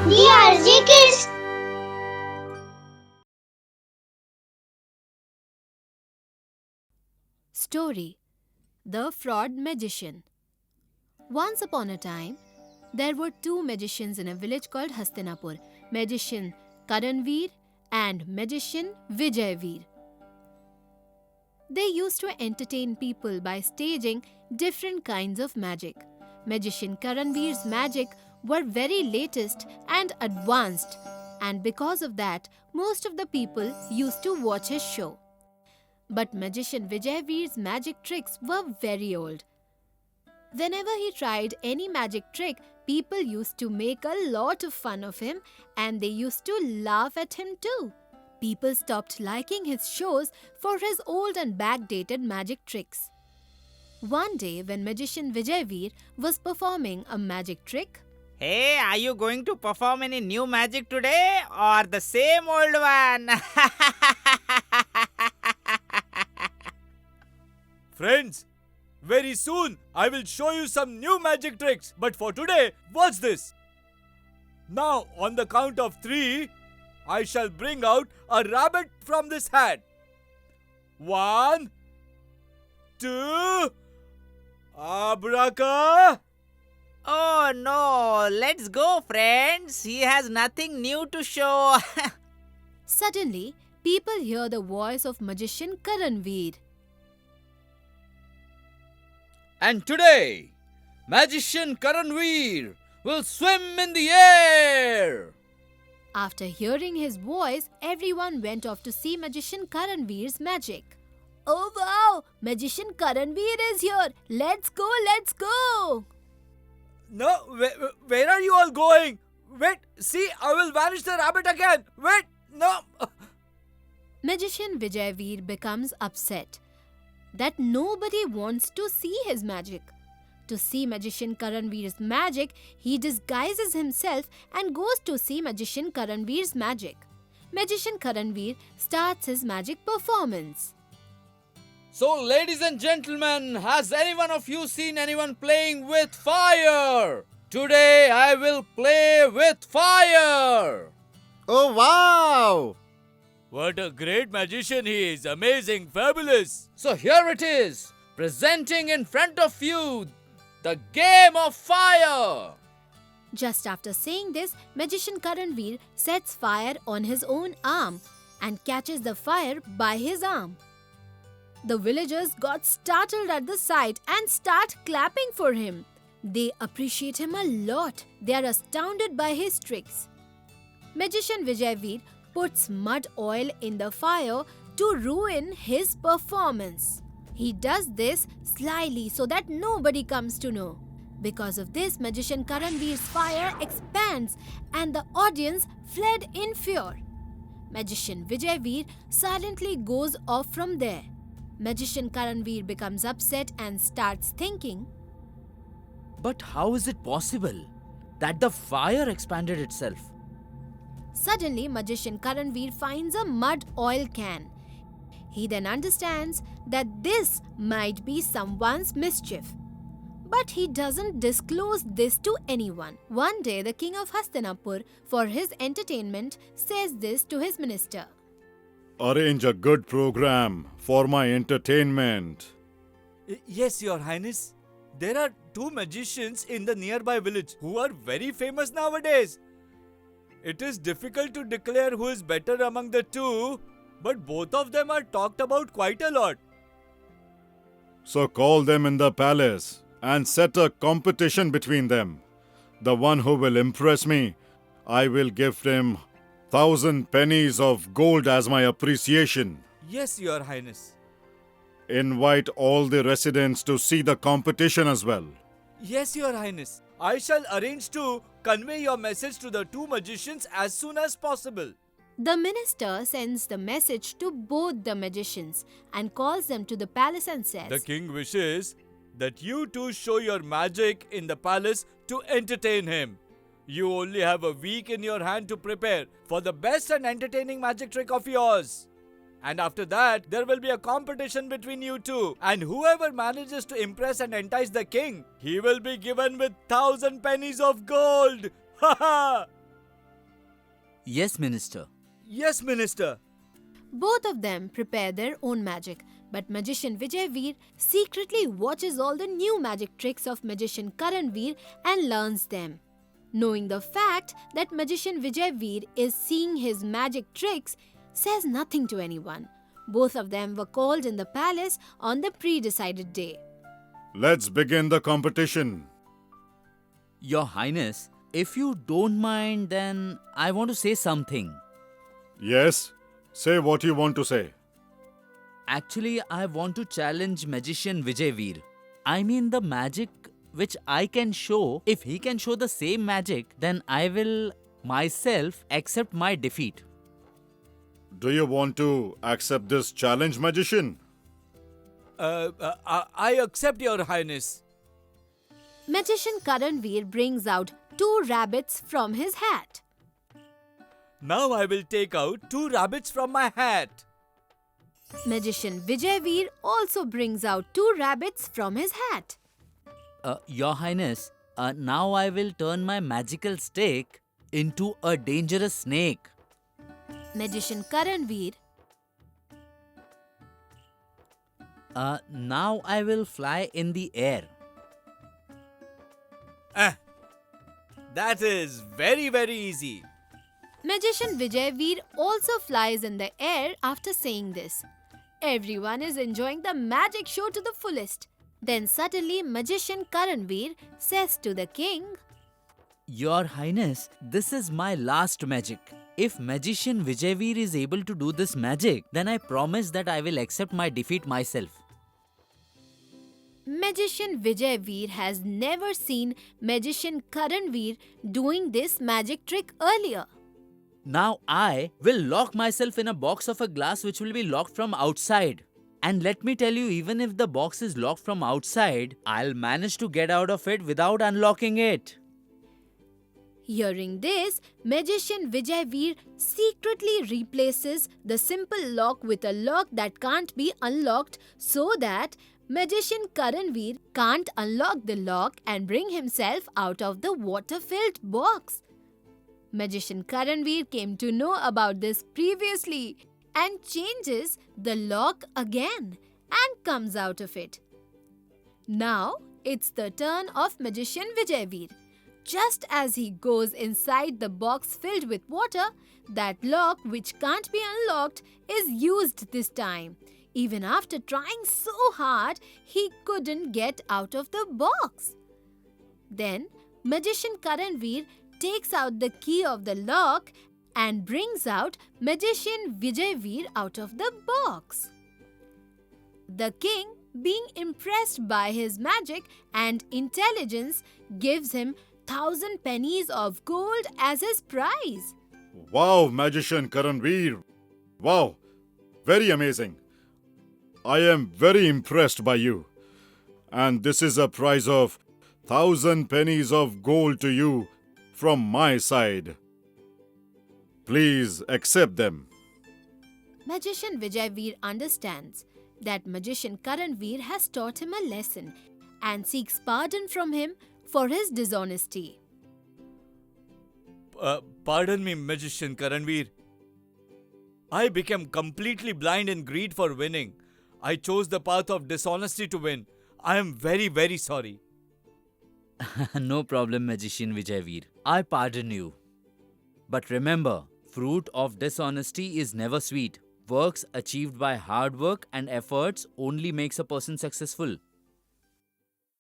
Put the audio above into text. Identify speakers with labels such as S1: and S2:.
S1: DRJ Kids.
S2: Story: The Fraud Magician. Once upon a time, there were two magicians in a village called Hastinapur, magician Karanveer and magician Vijayveer. They used to entertain people by staging different kinds of magic. Magician Karanveer's magic were very latest and advanced, and because of that, most of the people used to watch his show. But magician Vijayveer's magic tricks were very old. Whenever he tried any magic trick, people used to make a lot of fun of him and they used to laugh at him too. People stopped liking his shows for his old and backdated magic tricks. One day, when magician Vijayveer was performing a magic trick,
S3: Hey, are you going to perform any new magic today or the same old one?
S4: Friends, very soon I will show you some new magic tricks. But for today, watch this. Now, on the count of 3, I shall bring out a rabbit from this hat. 1, 2, Abraca.
S3: Oh no, let's go, friends. He has nothing new to show.
S2: suddenly people hear the voice of magician Karanveer.
S4: And today, magician Karanveer will swim in the air.
S2: After hearing his voice, everyone went off to see magician Karanveer's magic. Oh wow! Magician Karanveer is here! Let's go, let's go!
S4: No, where are you all going? Wait, see, I will vanish the rabbit again. Wait, no.
S2: Magician Vijayveer becomes upset that nobody wants to see his magic. To see magician Karanveer's magic, he disguises himself and goes to see magician Karanveer's magic. Magician Karanveer starts his magic performance.
S4: So, ladies and gentlemen, has anyone of you seen anyone playing with fire? Today, I will play with fire.
S5: Oh wow!
S4: What a great magician he is. Amazing, fabulous. So, here it is, presenting in front of you the game of fire.
S2: Just after saying this, magician Karanveer sets fire on his own arm and catches the fire by his arm. The villagers got startled at the sight and start clapping for him. They appreciate him a lot. They are astounded by his tricks. Magician Vijayveer puts mud oil in the fire to ruin his performance. He does this slyly so that nobody comes to know. Because of this, magician Karanveer's fire expands and the audience fled in fear. Magician Vijayveer silently goes off from there. Magician Karanveer becomes upset and starts thinking,
S6: But how is it possible that the fire expanded itself?
S2: Suddenly, magician Karanveer finds a mud oil can. He then understands that this might be someone's mischief. But he doesn't disclose this to anyone. One day, the king of Hastinapur, for his entertainment, says this to his minister.
S5: Arrange a good program for my entertainment.
S4: Yes, Your Highness. There are 2 magicians in the nearby village who are very famous nowadays. It is difficult to declare who is better among the 2, but both of them are talked about quite a lot.
S5: So call them in the palace and set a competition between them. The one who will impress me, I will give him 1,000 pennies of gold as my appreciation.
S4: Yes, Your Highness.
S5: Invite all the residents to see the competition as well.
S4: Yes, Your Highness. I shall arrange to convey your message to the 2 magicians as soon as possible.
S2: The minister sends the message to both the magicians and calls them to the palace and says,
S4: The king wishes that you 2 show your magic in the palace to entertain him. You only have a week in your hand to prepare for the best and entertaining magic trick of yours. And after that, there will be a competition between you 2. And whoever manages to impress and entice the king, he will be given with 1,000 pennies of gold. Ha ha!
S6: Yes, Minister.
S4: Yes, Minister.
S2: Both of them prepare their own magic, but magician Vijay Veer secretly watches all the new magic tricks of magician Karan Veer and learns them. Knowing the fact that magician Vijay Veer is seeing his magic tricks says nothing to anyone. Both of them were called in the palace on the pre-decided day.
S5: Let's begin the competition.
S6: Your Highness, if you don't mind, then I want to say something.
S5: Yes, say what you want to say.
S6: Actually, I want to challenge magician Vijay Veer. I mean the magic which I can show. If he can show the same magic, then I will myself accept my defeat.
S5: Do you want to accept this challenge, magician?
S4: I accept your highness.
S2: Magician Karan Veer brings out 2 rabbits from his hat.
S4: Now I will take out 2 rabbits from my hat.
S2: Magician Vijay Veer also brings out 2 rabbits from his hat.
S6: Your Highness, now I will turn my magical stick into a dangerous snake.
S2: Magician Karan Veer.
S6: Now I will fly in the air.
S4: That is very, very easy.
S2: Magician Vijay Veer also flies in the air after saying this. Everyone is enjoying the magic show to the fullest. Then suddenly magician Karan Veer says to the king,
S6: Your Highness, this is my last magic. If magician Vijay Veer is able to do this magic, then I promise that I will accept my defeat myself.
S2: Magician Vijay Veer has never seen magician Karan Veer doing this magic trick earlier.
S6: Now I will lock myself in a box of a glass which will be locked from outside. And let me tell you, even if the box is locked from outside, I'll manage to get out of it without unlocking it.
S2: Hearing this, magician Vijay Veer secretly replaces the simple lock with a lock that can't be unlocked so that magician Karan Veer can't unlock the lock and bring himself out of the water-filled box. Magician Karan Veer came to know about this previously and changes the lock again and comes out of it. Now it's the turn of magician Vijay Veer. Just as he goes inside the box filled with water, that lock which can't be unlocked is used this time. Even after trying so hard, he couldn't get out of the box. Then magician Karan Veer takes out the key of the lock and brings out magician Vijay Veer out of the box. The king, being impressed by his magic and intelligence, gives him 1,000 pennies of gold as his prize.
S5: Wow, magician Karan Veer. Wow, very amazing. I am very impressed by you. And this is a prize of 1,000 pennies of gold to you from my side. Please accept them.
S2: Magician Vijay Veer understands that magician Karan Veer has taught him a lesson and seeks pardon from him for his dishonesty.
S4: Pardon me, magician Karanveer. I became completely blind in greed for winning. I chose the path of dishonesty to win. I am very, very sorry.
S6: No problem, magician Vijay Veer. I pardon you. But remember, fruit of dishonesty is never sweet. Works achieved by hard work and efforts only makes a person successful.